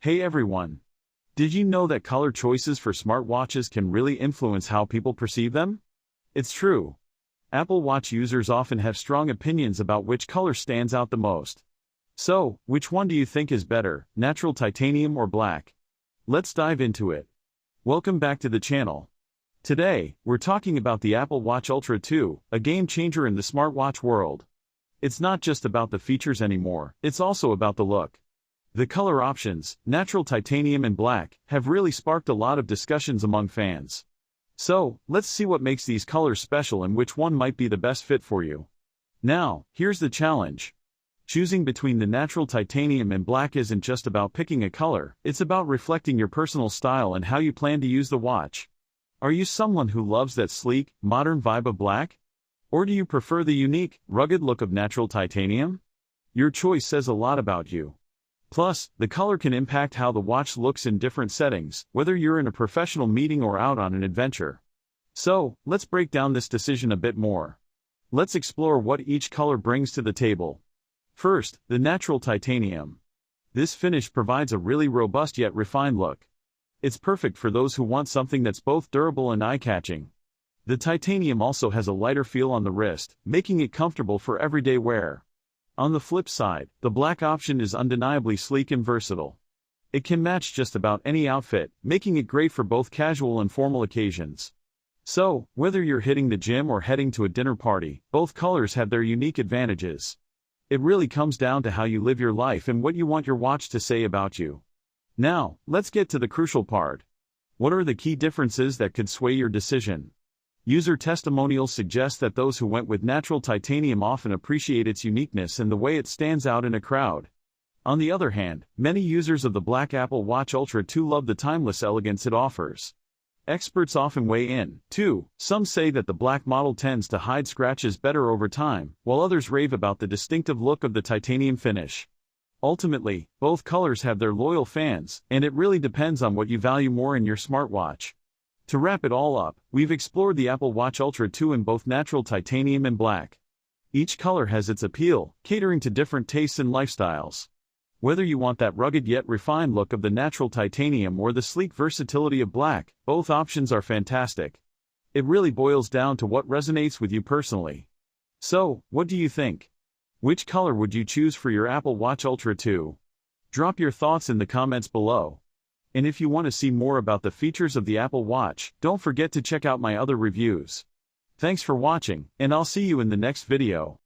Hey everyone! Did you know that color choices for smartwatches can really influence how people perceive them? It's true. Apple Watch users often have strong opinions about which color stands out the most. So, which one do you think is better, natural titanium or black? Let's dive into it. Welcome back to the channel. Today, we're talking about the Apple Watch Ultra 2, a game changer in the smartwatch world. It's not just about the features anymore, it's also about the look. The color options, natural titanium and black, have really sparked a lot of discussions among fans. So, let's see what makes these colors special and which one might be the best fit for you. Now, here's the challenge. Choosing between the natural titanium and black isn't just about picking a color, it's about reflecting your personal style and how you plan to use the watch. Are you someone who loves that sleek, modern vibe of black? Or do you prefer the unique, rugged look of natural titanium? Your choice says a lot about you. Plus, the color can impact how the watch looks in different settings, whether you're in a professional meeting or out on an adventure. So, let's break down this decision a bit more. Let's explore what each color brings to the table. First, the natural titanium. This finish provides a really robust yet refined look. It's perfect for those who want something that's both durable and eye-catching. The titanium also has a lighter feel on the wrist, making it comfortable for everyday wear. On the flip side, the black option is undeniably sleek and versatile. It can match just about any outfit, making it great for both casual and formal occasions. So, whether you're hitting the gym or heading to a dinner party, both colors have their unique advantages. It really comes down to how you live your life and what you want your watch to say about you. Now, let's get to the crucial part. What are the key differences that could sway your decision? User testimonials suggest that those who went with natural titanium often appreciate its uniqueness and the way it stands out in a crowd. On the other hand, many users of the black Apple Watch Ultra 2 love the timeless elegance it offers. Experts often weigh in, too. Some say that the black model tends to hide scratches better over time, while others rave about the distinctive look of the titanium finish. Ultimately, both colors have their loyal fans, and it really depends on what you value more in your smartwatch. To wrap it all up, we've explored the Apple Watch Ultra 2 in both natural titanium and black. Each color has its appeal, catering to different tastes and lifestyles. Whether you want that rugged yet refined look of the natural titanium or the sleek versatility of black, both options are fantastic. It really boils down to what resonates with you personally. So, what do you think? Which color would you choose for your Apple Watch Ultra 2? Drop your thoughts in the comments below. And if you want to see more about the features of the Apple Watch, don't forget to check out my other reviews. Thanks for watching, and I'll see you in the next video.